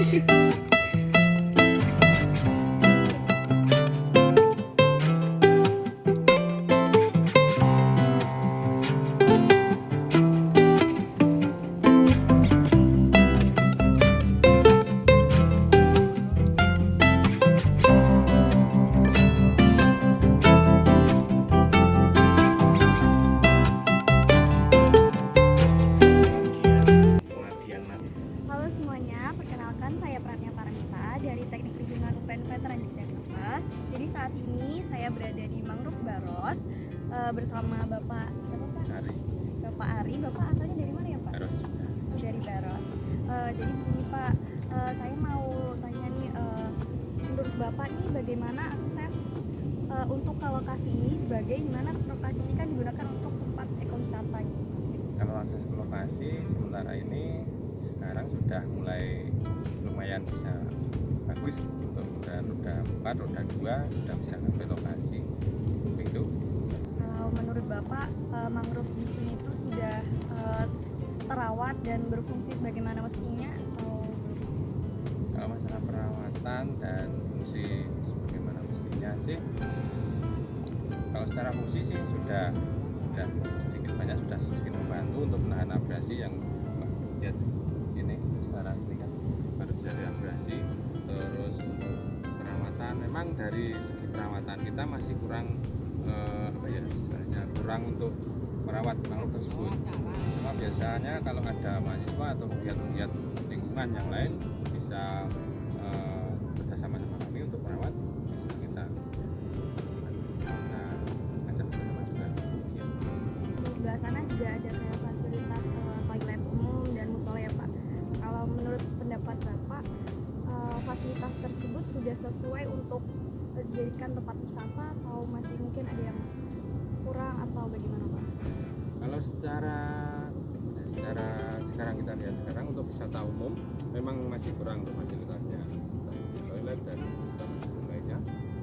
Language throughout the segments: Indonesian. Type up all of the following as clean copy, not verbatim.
Halo semuanya, perkenalkan saya Pratnya Paramita dari Teknik Lingkungan UPN Veteran Yogyakarta. Jadi saat ini saya berada di Mangrove Baros bersama Bapak Ari. Bapak Ari. Bapak asalnya dari mana ya Pak? Baros juga. Dari Baros. Jadi begini Pak, saya mau tanya nih, menurut Bapak nih bagaimana akses untuk ke lokasi ini, sebagai mana lokasi ini kan digunakan untuk tempat ekowisata gitu. Kalau akses ke lokasi sementara ini sekarang sudah mulai lumayan bisa bagus untuk roda 4, roda 2 sudah bisa sampai lokasi itu. Kalau menurut Bapak, mangrove di sini itu sudah terawat dan berfungsi sebagaimana mestinya atau Kalau masalah perawatan dan fungsi sebagaimana mestinya sih, kalau secara fungsi sih sudah sedikit banyak sudah sedikit membantu untuk menahan abrasi yang lihat ini sekarang ini kan baru terjadi abrasi. Terus untuk perawatan, memang dari segi perawatan kita masih kurang kurang untuk merawat mangrove tersebut. Cuma biasanya kalau ada mahasiswa atau pegiat-pegiat lingkungan yang lain bisa bekerjasama sama kami untuk merawat, bisa kita ajak bersama juga. Ya. di sebelah sana juga ada kayak fasilitas toilet umum dan musola ya Pak. Kalau menurut pendapat Bapak, fasilitas tersebut sudah sesuai untuk dijadikan tempat wisata atau masih mungkin ada yang kurang atau bagaimana Pak? Kalau secara sekarang kita lihat sekarang untuk wisata umum memang masih kurang untuk fasilitasnya, toilet dan lainnya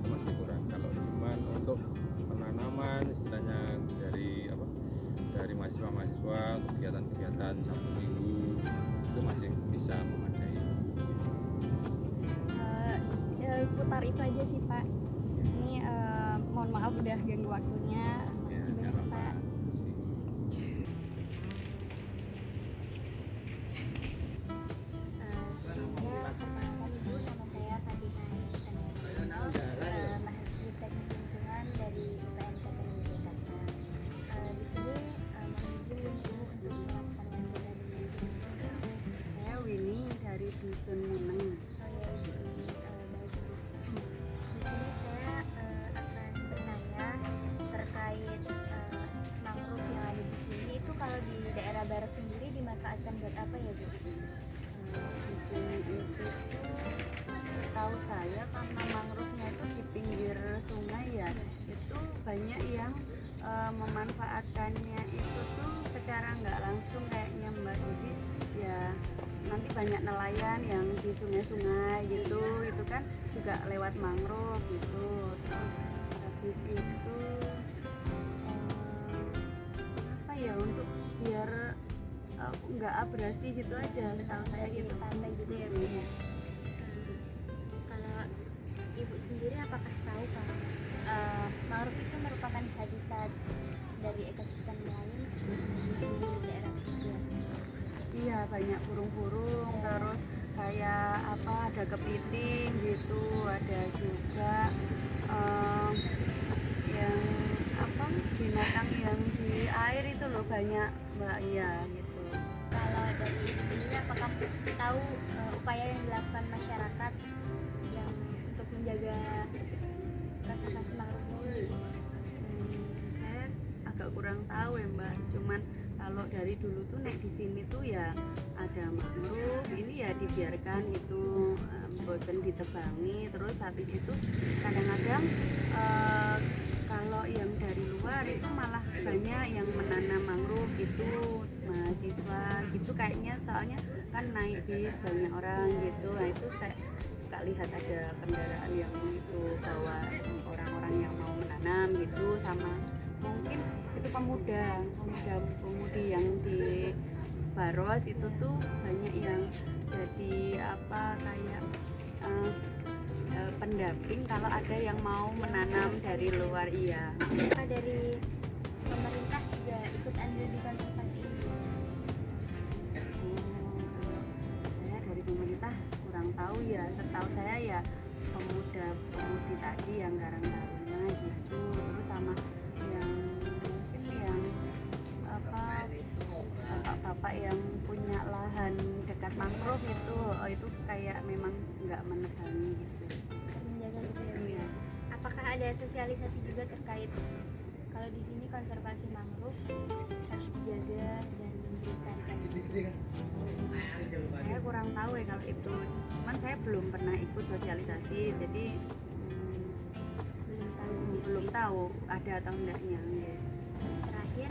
masih kurang. Kalau cuma untuk penanaman istilahnya dari mahasiswa kegiatan-kegiatan Sabtu Minggu itu masih bisa memadai. Seputar itu aja sih Pak. Ini mohon maaf udah ganggu waktunya. Ya, Makasih banyak, Pak. Perkenalkan Ibu, nama saya Fatima Sultaniyah, mahasiswi Teknik Lingkungan dari UPN Veteran Yogyakarta. Di sini mohon izin Ibu untuk melakukan wawancara dengan Ibu di sini. Saya Winnie dari Dusun Muneng. Baik Ibu. Di sini saya akan bertanya terkait mangrove yang ada di sini. Itu kalau di daerah Baros sendiri dimanfaatkan buat apa ya Bu? Di sini itu tahu saya karena mangrove-nya itu di pinggir sungai ya, itu banyak yang memanfaatkannya itu tuh secara nggak langsung kayaknya Mbak. Jadi ya nanti banyak nelayan yang di sungai-sungai gitu, itu kan juga lewat mangrove gitu. Terus habis itu apa ya, untuk biar nggak abrasi gitu aja, kalau saya gitu. Pantai gitu ya Bu. Kalau Ibu sendiri apakah tahu kalau mangrove itu merupakan habitat dari ekosistem lain di daerah pesisir? Iya, banyak burung-burung, terus kayak apa, ada kepiting gitu, ada juga yang apa, binatang yang di air itu loh, banyak Mbak. Iya gitu. Kalau dari Ibu sendiri apakah tahu upaya yang dilakukan masyarakat yang untuk menjaga konservasi mangrove ini? Saya agak kurang tahu ya Mbak, cuman kalau dari dulu tuh nek di sini tuh ya ada mangrove ini ya dibiarkan itu boten ditebangi. Terus habis itu kadang-kadang kalau yang dari luar itu malah banyak yang menanam mangrove gitu, mahasiswa gitu kayaknya, soalnya kan naik bis banyak orang gitu. Nah itu saya suka lihat ada kendaraan yang itu bawa orang-orang yang mau menanam gitu, sama mungkin itu pemudi yang di Baros itu tuh banyak yang jadi apa kayak pendamping kalau ada yang mau menanam dari luar. Iya. Apa dari pemerintah juga ikut andil di konservasi ini? Saya dari pemerintah kurang tahu ya, setahu saya ya pemuda-pemudi tadi yang garang-garangnya gitu, terus sama yang mungkin yang bapak-bapak yang punya lahan dekat mangrove itu kayak memang nggak menebangi gitu. Menjaga itu ya, Bu, ya. Iya. Apakah ada sosialisasi juga terkait kalau di sini konservasi mangrove harus dijaga dan dilestarikan? Saya kurang tahu ya kalau itu, cuman saya belum pernah ikut sosialisasi, jadi belum tahu ada atau enggaknya. Terakhir,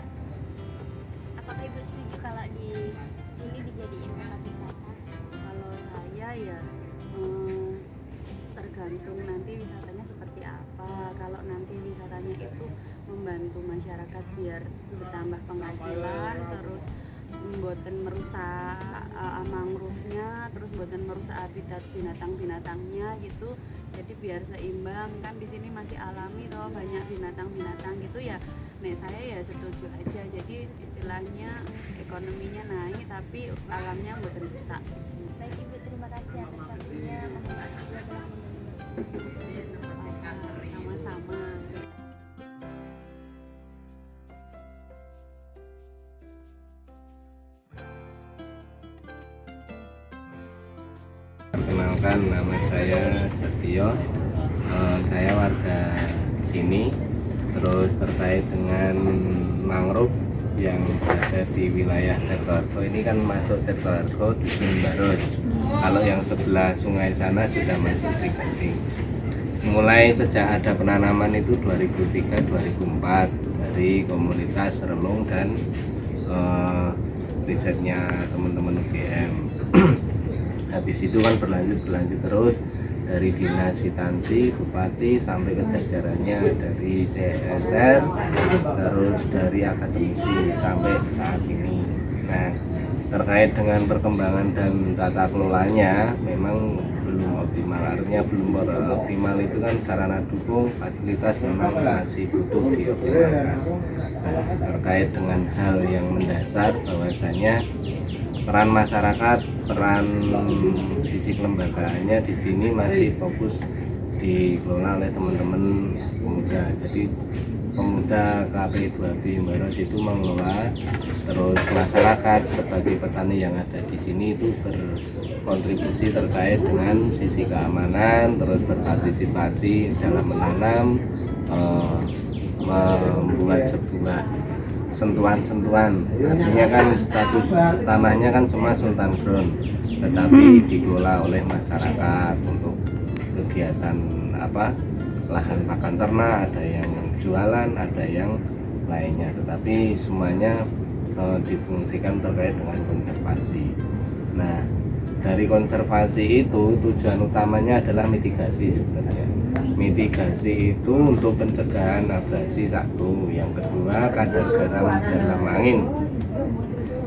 apakah Ibu setuju kalau di sini dijadiin tempat wisata? Kalau saya ya tergantung nanti wisatanya seperti apa. Kalau nanti wisatanya itu membantu masyarakat biar bertambah penghasilan, terus mboten merusak mangrove-nya, terus mboten merusak habitat binatang-binatangnya gitu. Jadi biar seimbang, kan di sini masih alami toh, banyak binatang-binatang gitu ya. Nek saya ya setuju aja. Jadi istilahnya ekonominya naik tapi alamnya mboten rusak. Baik Ibu, terima kasih atas waktunya. Mohon maaf juga telah menunggu. Sama-sama. Perkenalkan, nama saya Setio. Saya warga sini. Terus terkait dengan mangrove yang berada di wilayah Tirtohargo, ini kan masuk Tirtohargo Dusun Baros. Kalau yang sebelah sungai sana sudah masuk Triganding. Mulai sejak ada penanaman itu 2003-2004 dari komunitas Relung dan risetnya teman-teman UGM. Habis itu kan berlanjut terus dari dinas hitansi, bupati sampai ke jajarannya dari CSR, terus dari akademisi sampai saat ini. Nah, terkait dengan perkembangan dan tata kelolanya memang belum optimal. Artinya belum optimal itu kan sarana dukung, fasilitas memang masih butuh dioptimalkan. Nah, terkait dengan hal yang mendasar bahwasanya peran masyarakat, peran sisi kelembagaannya di sini masih fokus dikelola oleh teman-teman pemuda. Jadi pemuda KP2B Baros itu mengelola, terus masyarakat sebagai petani yang ada di sini itu berkontribusi terkait dengan sisi keamanan, terus berpartisipasi dalam menanam, membuat sebuah sentuhan-sentuhan. Artinya kan status tanahnya kan semua sultan ground, tetapi dikelola oleh masyarakat untuk kegiatan lahan pakan ternak, ada yang jualan, ada yang lainnya, tetapi semuanya difungsikan terkait dengan konservasi. Nah, dari konservasi itu tujuan utamanya adalah mitigasi sebenarnya. Mitigasi itu untuk pencegahan abrasi satu, yang kedua kadar garam dalam angin.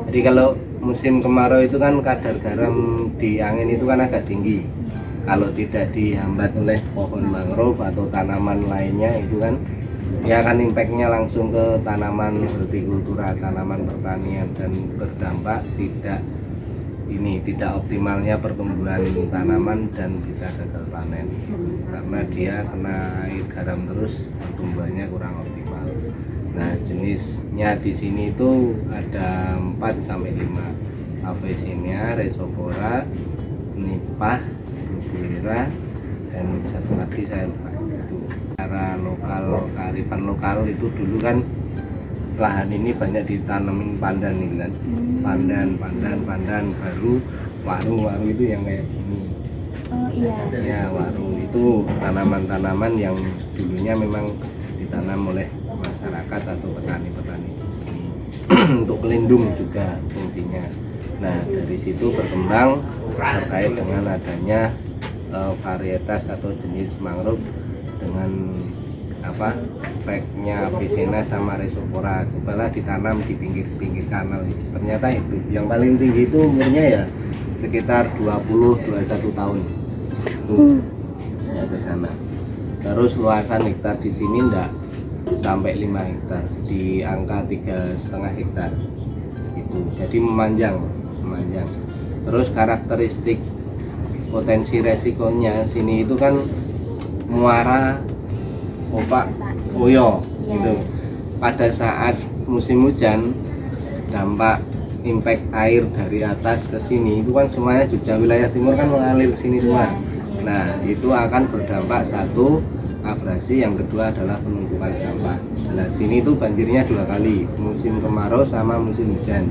Jadi kalau musim kemarau itu kan kadar garam di angin itu kan agak tinggi. Kalau tidak dihambat oleh pohon mangrove atau tanaman lainnya itu kan dia akan impactnya langsung ke tanaman hortikultura, tanaman pertanian, dan berdampak tidak optimalnya pertumbuhan tanaman dan bisa gagal panen karena dia kena air garam terus, pertumbuhannya kurang optimal. Nah, jenisnya di sini itu ada 4 sampai 5. Avicennia, Rhizopora, Nipah, Bruguiera, dan satu lagi saya lupa. Itu cara lokal, kearifan lokal itu dulu kan lahan ini banyak ditanemin pandan ini kan. Pandan baru waru itu yang kayak gini. Oh iya. Ya, waru itu tanaman-tanaman yang dulunya memang ditanam oleh masyarakat atau petani-petani di sini untuk pelindung juga fungsinya. Nah, dari situ berkembang terkait dengan adanya varietas atau jenis mangrove dengan speknya Avicennia sama Rhizopora, cobalah ditanam di pinggir-pinggir kanal. Ternyata itu yang paling tinggi itu umurnya ya sekitar 20-21 tahun itu ya ke sana. Terus luasan hektar di sini enggak sampai 5 hektar, di angka 3,5 hektar itu. Jadi memanjang. Terus karakteristik potensi resikonya sini itu kan muara, opak, oyo gitu. Pada saat musim hujan, dampak impact air dari atas ke sini itu kan semuanya Jogja wilayah timur kan mengalir ke sini semua. Nah, itu akan berdampak satu abrasi, yang kedua adalah penumpukan sampah. Nah, sini itu banjirnya 2 kali, musim kemarau sama musim hujan.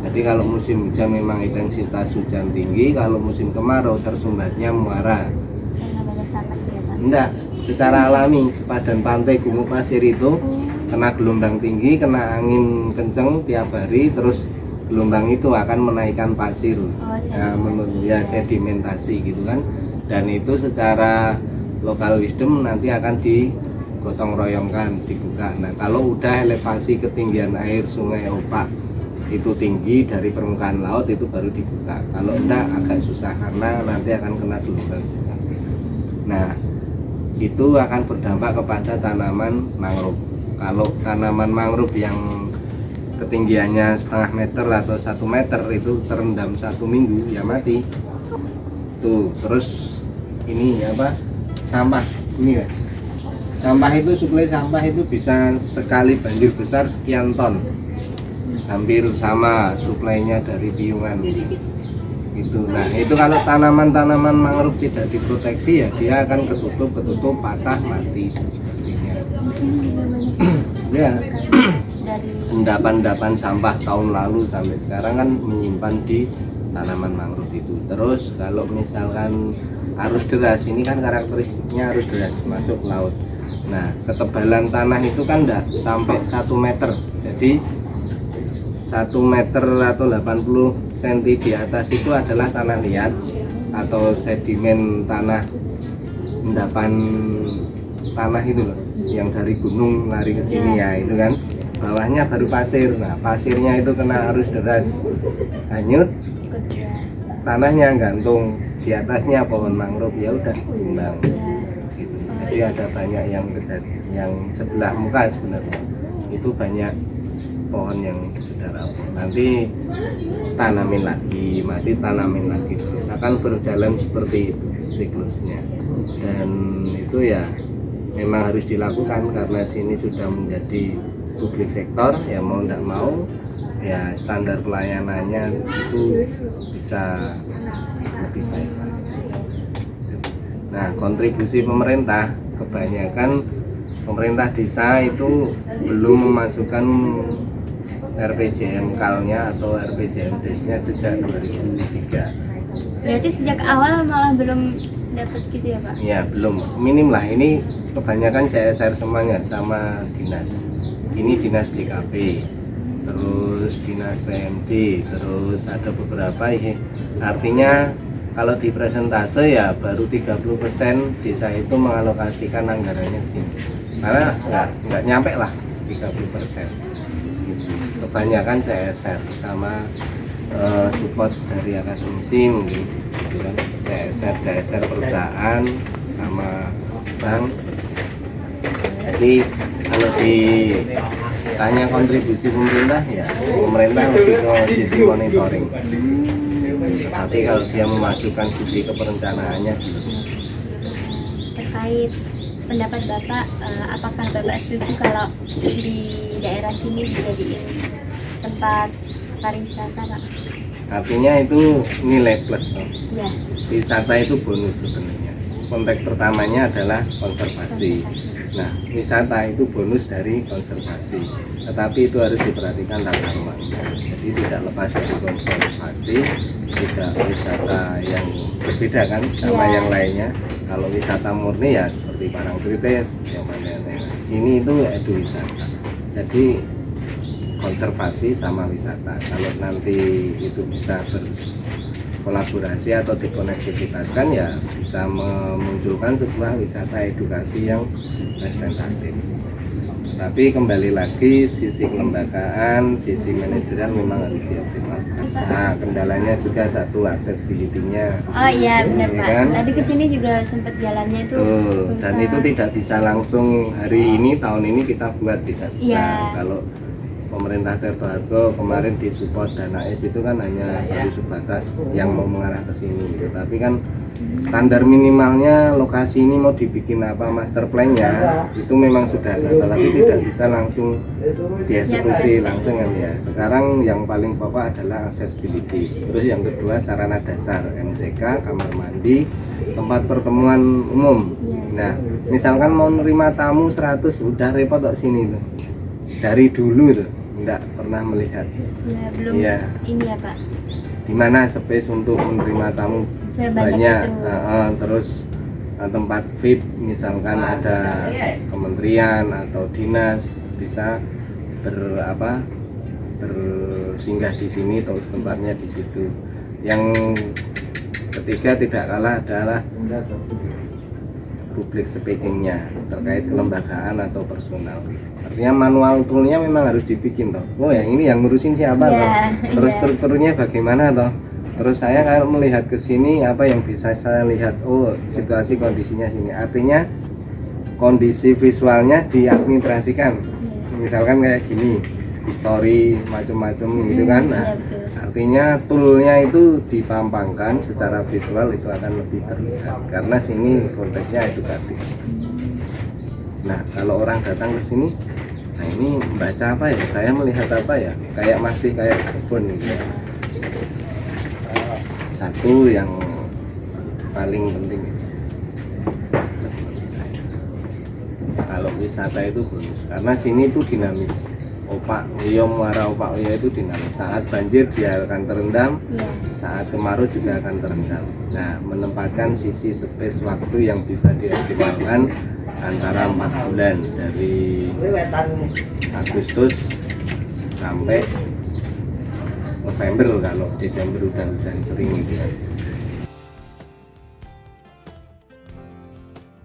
Jadi kalau musim hujan memang intensitas hujan tinggi, kalau musim kemarau tersumbatnya muara. Karena banyak sampah ya Pak. Enggak, secara alami sepadan pantai Gunung Pasir itu kena gelombang tinggi, kena angin kenceng tiap hari, terus gelombang itu akan menaikkan pasir, sedimentasi gitu kan. Dan itu secara local wisdom nanti akan digotong royongkan, dibuka. Nah, kalau udah elevasi ketinggian air Sungai Opak itu tinggi dari permukaan laut, itu baru dibuka. Kalau enggak agak susah karena nanti akan kena gelombang. Nah, itu akan berdampak kepada tanaman mangrove. Kalau tanaman mangrove yang ketinggiannya 0,5 meter atau 1 meter itu terendam 1 minggu ya mati. Tuh, terus ini apa? Sampah ini ya. Sampah itu, suplai sampah itu bisa sekali banjir besar sekian ton. Hampir sama suplainya dari Piungan itu. Nah, itu kalau tanaman-tanaman mangrove tidak diproteksi ya dia akan ketutup, patah, mati sepertinya. Ya. Endapan-endapan sampah tahun lalu sampai sekarang kan menyimpan di tanaman mangrove itu. Terus kalau misalkan arus deras, ini kan karakteristiknya arus deras masuk laut. Nah, ketebalan tanah itu kan enggak sampai 1 meter. Jadi 1 meter atau 80 cm di atas itu adalah tanah liat atau sedimen tanah, endapan tanah itu loh, yang dari gunung lari ke sini ya itu kan. Bawahnya baru pasir. Nah, pasirnya itu kena arus deras, hanyut, tanahnya gantung, di atasnya pohon mangrove ya udah tumbang. Gitu. Jadi ada banyak yang sebelah muka sebenarnya itu banyak pohon yang sudah rapuh. Nanti tanamin lagi, mati tanamin lagi, terus akan berjalan seperti itu siklusnya. Dan itu ya memang harus dilakukan karena sini sudah menjadi publik sektor, ya mau tidak mau ya standar pelayanannya itu bisa lebih baik. Nah, kontribusi pemerintah, kebanyakan pemerintah desa itu belum memasukkan RPJM KAL-nya atau RPJM DES-nya sejak 2003. Berarti sejak awal malah belum dapat gitu ya Pak? Ya belum, minim lah. Ini kebanyakan CSR semuanya sama dinas. Ini dinas DKP, terus dinas PMD, terus ada beberapa ini. Artinya kalau di presentase ya baru 30% desa itu mengalokasikan anggarannya ke sini. Karena nggak nyampe lah 30%. Gitu. Kebanyakan CSR sama support dari akademisi mungkin gitu kan. CSR perusahaan sama bank. Jadi kalau ditanya kontribusi pemerintah ya pemerintah lebih ke sisi monitoring. Tapi kalau dia memasukkan sisi keperencanaannya gitu. Terkait pendapat Bapak, apakah Bapak setuju kalau di daerah sini dijadiin tempat pariwisata Pak? Artinya itu nilai plus loh. Ya. Wisata itu bonus sebenarnya. Konteks pertamanya adalah konservasi. Nah, wisata itu bonus dari konservasi. Tetapi itu harus diperhatikan tata ruangnya. Jadi tidak lepas dari konservasi, tidak wisata yang berbeda kan sama yang lainnya. Kalau wisata murni ya seperti Parangtritis, yang mana sini itu ekowisata. Jadi konservasi sama wisata. Kalau nanti itu bisa berkolaborasi atau dikonektivitaskan ya bisa memunculkan sebuah wisata edukasi yang representatif. Tapi kembali lagi sisi kelembagaan, sisi manajerial memang harus dioptimalkan. Nah, kendalanya juga satu accessibility-nya. Oh iya benar Iya Pak. kan? Tadi kesini juga sempat jalannya itu. Betul. Dan susah. itu tidak bisa langsung hari ini tahun ini kita buat, tidak bisa. Iya. Kalau pemerintah Tirto Hargo kemarin disupport dana S itu kan hanya baru sebatas yang mau mengarah ke sini gitu. Tapi kan standar minimalnya lokasi ini mau dibikin apa master plan-nya itu memang sudah ada, tapi tidak bisa langsung dieksekusi langsung kan ya. Sekarang yang paling pokok adalah accessibility. Terus yang kedua sarana dasar, MCK, kamar mandi, tempat pertemuan umum. Nah, misalkan mau nerima tamu 100 udah repot kok sini tuh. Dari dulu tuh enggak pernah melihat. Ya, belum Iya. ini ya Pak. Di mana space untuk menerima tamu Sebanyak banyak. itu. Terus tempat VIP misalkan ada kementerian atau dinas bisa bersinggah di sini, terus tempatnya di situ. Yang ketiga tidak kalah adalah public speakingnya terkait kelembagaan atau personal. Artinya manual toolnya memang harus dibikin toh. Oh yang ini yang ngurusin siapa Iya, toh? Terus iya. strukturnya bagaimana toh? Terus saya kalau melihat ke sini apa yang bisa saya lihat? Oh situasi kondisinya sini. Artinya kondisi visualnya diadministrasikan. Misalkan kayak gini, history macam-macam gitu kan. Nah, Iya, betul. artinya toolnya itu dipampangkan secara visual itu akan lebih terlihat karena sini konteksnya edukatif. Nah kalau orang datang ke sini, nah ini membaca apa ya? Saya melihat apa ya? Kayak masih kayak kebun gitu. Satu yang paling penting kalau wisata itu bonus karena sini itu dinamis. Opak Uyo, muara Opak Uyo itu dinamis. Saat banjir dia akan terendam, Iya. saat kemarau juga akan terendam. Nah, menempatkan sisi space waktu yang bisa dioptimalkan antara 4 bulan dari Agustus sampai November, kalau Desember udah hujan sering gitu ya.